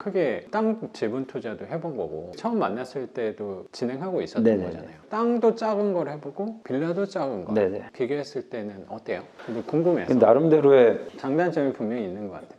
크게 땅 지분 투자도 해본 거고 처음 만났을 때도 진행하고 있었던 네네네. 거잖아요. 땅도 작은 걸 해보고 빌라도 작은 거 네네. 비교했을 때는 어때요? 근데 궁금해서. 나름대로의 장단점이 분명히 있는 것 같은데.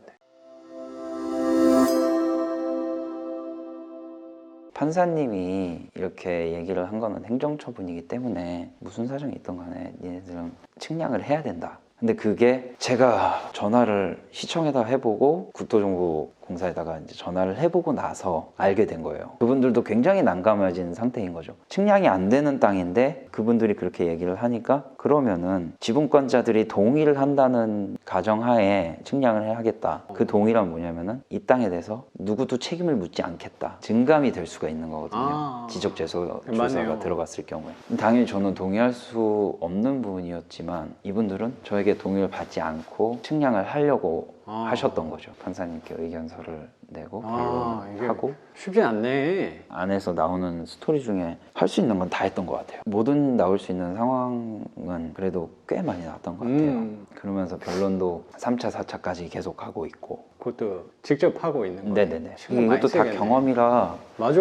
판사님이 이렇게 얘기를 한 거는 행정처분이기 때문에 무슨 사정이 있던 간에 니네들은 측량을 해야 된다. 근데 그게 제가 전화를 시청에다 해보고 국토정보공사에다가 이제 전화를 해보고 나서 알게 된 거예요. 그분들도 굉장히 난감해진 상태인 거죠. 측량이 안 되는 땅인데 그분들이 그렇게 얘기를 하니까 그러면은 지분권자들이 동의를 한다는 가정하에 측량을 해야겠다. 그 동의란 뭐냐면은 이 땅에 대해서 누구도 책임을 묻지 않겠다. 증감이 될 수가 있는 거거든요. 지적재소 조사가 들어갔을 경우에. 당연히 저는 동의할 수 없는 부분이었지만 이분들은 저에게 동의를 받지 않고 측량을 하려고 하셨던 거죠. 판사님께 의견서를 내고 하고 쉽지 않네. 안에서 나오는 스토리 중에 할 수 있는 건 다 했던 것 같아요. 뭐든 나올 수 있는 상황은 그래도 꽤 많이 나왔던 것 같아요. 그러면서 변론도 3차, 4차까지 계속 하고 있고. 그것도 직접 하고 있는 거예요. 네네네. 이것도 다 경험이라. 맞아.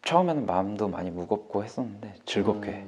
처음에는 마음도 많이 무겁고 했었는데 즐겁게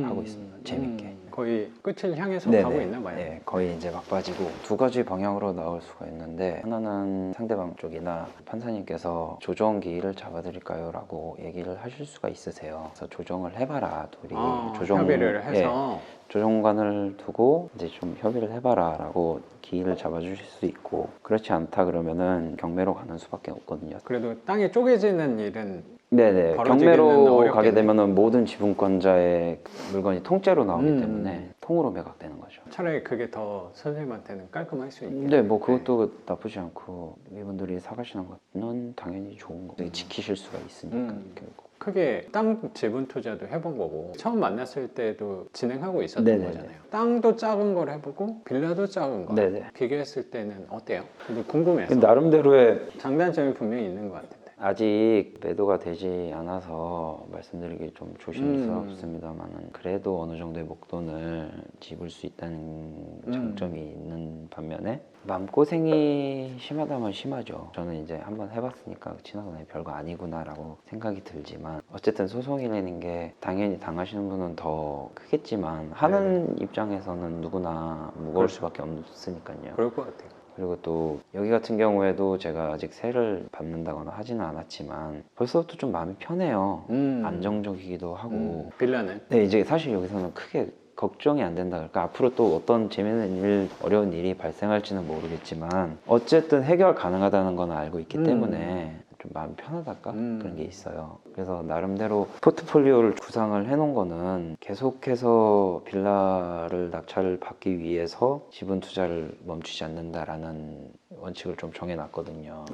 하고 있습니다. 재밌게. 거의 끝을 향해서 네네. 가고 있나 봐요. 네, 거의 이제 막바지고 두 가지 방향으로 나올 수가 있는데 하나는 상대방 쪽이나 판사님께서 조정 기일을 잡아드릴까요? 라고 얘기를 하실 수가 있으세요. 그래서 조정을 해봐라. 둘이 협의를 해서 조정관을 두고 이제 좀 협의를 해봐라 라고 기일을 잡아주실 수 있고, 그렇지 않다 그러면은 경매로 가는 수밖에 없거든요. 그래도 땅이 쪼개지는 일은 네네. 벌어지기는 경매로 어렵겠네. 가게 되면은 모든 지분권자의 물건이 통째로 나오기 때문에 통으로 매각되는 거죠. 차라리 그게 더 선생님한테는 깔끔할 수 있겠네요. 네, 뭐 그것도 나쁘지 않고 이분들이 사가시는 거는 당연히 좋은 거고 지키실 수가 있으니까 결국. 크게 땅 지분 투자도 해본 거고 처음 만났을 때도 진행하고 있었던 네네네. 거잖아요. 땅도 작은 걸 해보고 빌라도 작은 거 네네. 비교했을 때는 어때요? 근데 궁금해서. 나름대로의 장단점이 분명히 있는 것 같은데. 아직 매도가 되지 않아서 말씀드리기 좀 조심스럽습니다만은 그래도 어느 정도의 목돈을 집을 수 있다는 장점이 있는 반면에 마음고생이 심하다면 심하죠. 저는 이제 한번 해봤으니까 지나고 나니 별거 아니구나 라고 생각이 들지만 어쨌든 소송이라는 게 당연히 당하시는 분은 더 크겠지만 하는 입장에서는 누구나 무거울 수밖에 없으니까요. 그럴 것 같아요. 그리고 또 여기 같은 경우에도 제가 아직 세를 받는다거나 하지는 않았지만 벌써부터 좀 마음이 편해요. 안정적이기도 하고. 빌라는? 네, 이제 사실 여기서는 크게 걱정이 안 된다. 그러니까 앞으로 또 어떤 재미있는 일, 어려운 일이 발생할지는 모르겠지만 어쨌든 해결 가능하다는 건 알고 있기 때문에 좀 마음이 편하달까? 그런 게 있어요. 그래서 나름대로 포트폴리오를 구상을 해놓은 거는 계속해서 빌라를 낙찰을 받기 위해서 지분 투자를 멈추지 않는다라는 원칙을 좀 정해놨거든요.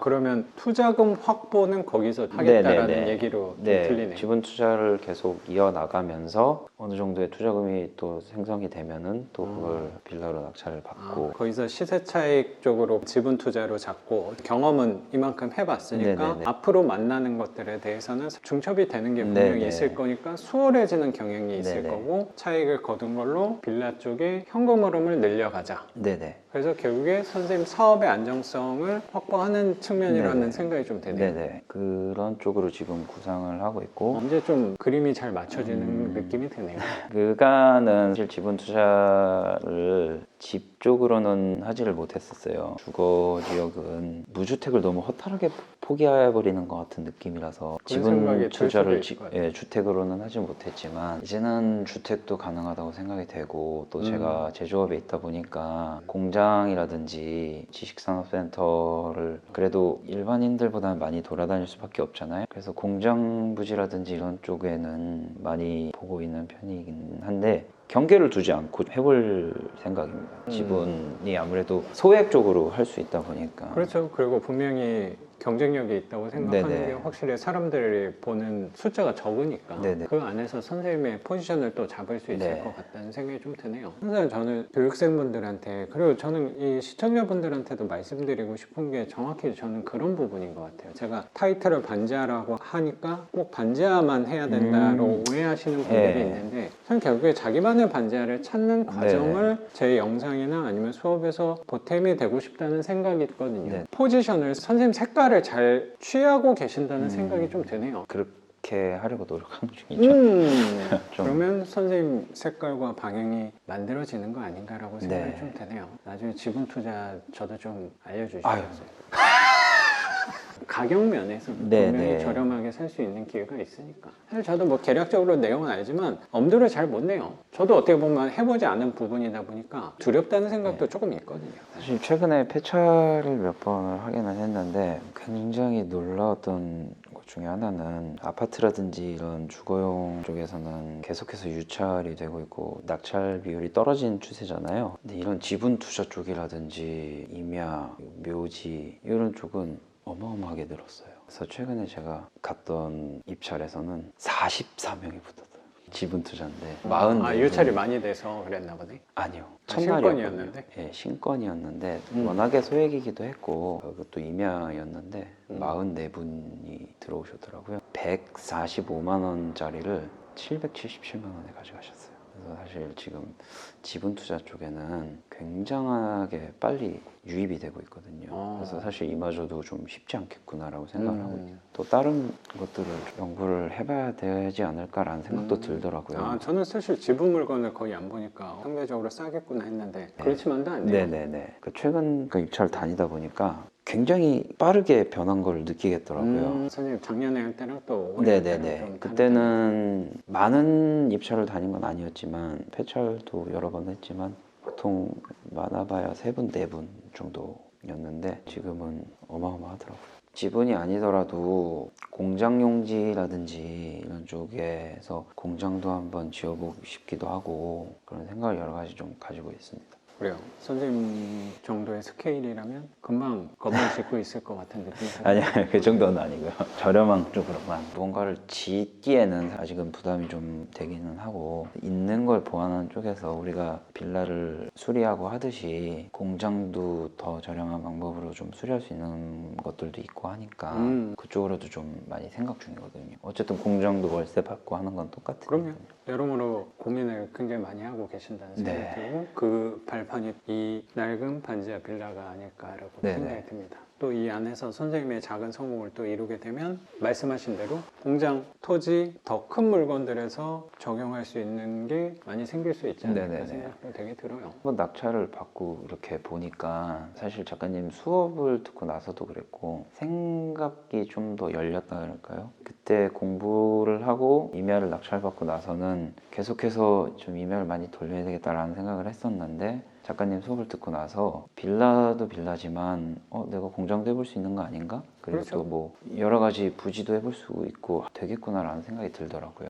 그러면 투자금 확보는 거기서 하겠다라는 네네네. 얘기로 좀 네, 들리네요. 지분 투자를 계속 이어나가면서 어느 정도의 투자금이 또 생성이 되면은 또 그걸 빌라로 낙찰을 받고. 거기서 시세 차익 쪽으로 지분 투자로 잡고 경험은 이만큼 해봤으니까 네네네. 앞으로 만나는 것들에 대해서는 중첩이 되는 게 분명히 네네. 있을 거니까 수월해지는 경향이 있을 네네. 거고 차익을 거둔 걸로 빌라 쪽에 현금 흐름을 늘려가자. 네네. 그래서 결국에 선생님 사업의 안정성을 확보하는 측면이라는 네네. 생각이 좀 되네요. 네네. 그런 쪽으로 지금 구상을 하고 있고. 이제 좀 그림이 잘 맞춰지는 느낌이 드네요. 그간은 사실 지분 투자를 집 쪽으로는 하지를 못했었어요. 주거 지역은 무주택을 너무 허탈하게 포기해버리는 것 같은 느낌이라서 지분 투자를 주택으로는 하지 못했지만 이제는 주택도 가능하다고 생각이 되고 또 제가 제조업에 있다 보니까 공장이라든지 지식산업센터를 그래도 일반인들보다는 많이 돌아다닐 수밖에 없잖아요. 그래서 공장 부지라든지 이런 쪽에는 많이 보고 있는 편이긴 한데 경계를 두지 않고 해볼 생각입니다. 지분이 아무래도 소액 적으로 할 수 있다 보니까. 그렇죠. 그리고 분명히 경쟁력이 있다고 생각하는 네네. 게 확실히 사람들이 보는 숫자가 적으니까 네네. 그 안에서 선생님의 포지션을 또 잡을 수 있을 네. 것 같다는 생각이 좀 드네요. 항상 저는 교육생분들한테 그리고 저는 이 시청자분들한테도 말씀드리고 싶은 게 정확히 저는 그런 부분인 것 같아요. 제가 타이틀을 반지하라고 하니까 꼭 반지하만 해야 된다로 오해하시는 분들이 네. 있는데 저는 결국에 자기만의 반지하를 찾는 과정을 네네. 제 영상이나 아니면 수업에서 보탬이 되고 싶다는 생각이 있거든요. 네. 포지션을 선생님 색깔 평가를 잘 취하고 계신다는 생각이 좀 드네요. 그렇게 하려고 노력하는 중이죠. 좀. 그러면 선생님 색깔과 방향이 만들어지는 거 아닌가라고 생각이 네. 좀 드네요. 나중에 지분 투자 저도 좀 아유. 알려주시겠어요? 가격 면에서 네, 분명히 네. 저렴하게 살 수 있는 기회가 있으니까. 사실 저도 뭐 계략적으로 내용은 알지만 엄두를 잘 못 내요. 저도 어떻게 보면 해보지 않은 부분이다 보니까 두렵다는 생각도 네. 조금 있거든요. 사실 최근에 폐차를 몇 번을 하기는 했는데 굉장히 놀라웠던 것 중에 하나는 아파트라든지 이런 주거용 쪽에서는 계속해서 유찰이 되고 있고 낙찰 비율이 떨어진 추세잖아요. 근데 이런 지분 투자 쪽이라든지 임야, 묘지 이런 쪽은 어마어마하게 늘었어요. 그래서 최근에 제가 갔던 입찰에서는 44명이 붙었어요. 지분 투자인데 44명. 유찰이 많이 돼서 그랬나 보네. 아니요. 신건이었는데? 예, 신건이었는데 음. 워낙에 소액이기도 했고 그것도 임야였는데 음. 44분이 들어오셨더라고요. 145만 원짜리를 777만 원에 가져가셨어요. 그래서 사실 지금 지분 투자 쪽에는 굉장하게 빨리 유입이 되고 있거든요. 그래서 사실 이마저도 좀 쉽지 않겠구나라고 생각을 하고 있어요. 또 다른 것들을 연구를 해봐야 되지 않을까라는 생각도 들더라고요. 저는 사실 지분 물건을 거의 안 보니까 상대적으로 싸겠구나 했는데 그렇지만도 않네요. 네네네. 최근 입찰 다니다 보니까 굉장히 빠르게 변한 걸 느끼겠더라고요. 선생님 작년에 할 때랑 또 올해 할 때랑 네네네. 좀 그때는 많은 입찰을 다닌 건 아니었지만 폐찰도 여러 번 했지만 보통 많아봐야 3분, 4분 정도였는데 지금은 어마어마하더라고요. 지분이 아니더라도 공장용지라든지 이런 쪽에서 공장도 한번 지어보고 싶기도 하고 그런 생각을 여러 가지 좀 가지고 있습니다. 그래요. 선생님 정도의 스케일이라면 금방 건물 짓고 있을 것 같은 느낌이 아니요, 그 정도는 아니고요. 저렴한 쪽으로만. 무언가를 짓기에는 아직은 부담이 좀 되기는 하고 있는 걸 보완하는 쪽에서 우리가 빌라를 수리하고 하듯이 공장도 더 저렴한 방법으로 좀 수리할 수 있는 것들도 있고 하니까 그쪽으로도 좀 많이 생각 중이거든요. 어쨌든 공장도 월세 받고 하는 건 똑같으니까. 그럼요. 여러모로 고민을 굉장히 많이 하고 계신다는 생각이 네. 들고 그 발판이 이 낡은 반지하 빌라가 아닐까라고 네네. 생각이 듭니다. 또 이 안에서 선생님의 작은 성공을 또 이루게 되면 말씀하신 대로 공장, 토지, 더 큰 물건들에서 적용할 수 있는 게 많이 생길 수 있지 않을까 네네네. 생각도 되게 들어요. 한번 낙찰을 받고 이렇게 보니까 사실 작가님 수업을 듣고 나서도 그랬고 생각이 좀 더 열렸다 그럴까요? 그때 공부를 하고 임야를 낙찰받고 나서는 계속해서 좀 임야를 많이 돌려야 되겠다라는 생각을 했었는데 작가님 수업을 듣고 나서 빌라도 빌라지만 내가 공장도 해볼 수 있는 거 아닌가? 그리고 그렇죠. 또 뭐 여러 가지 부지도 해볼 수 있고 되겠구나라는 생각이 들더라고요.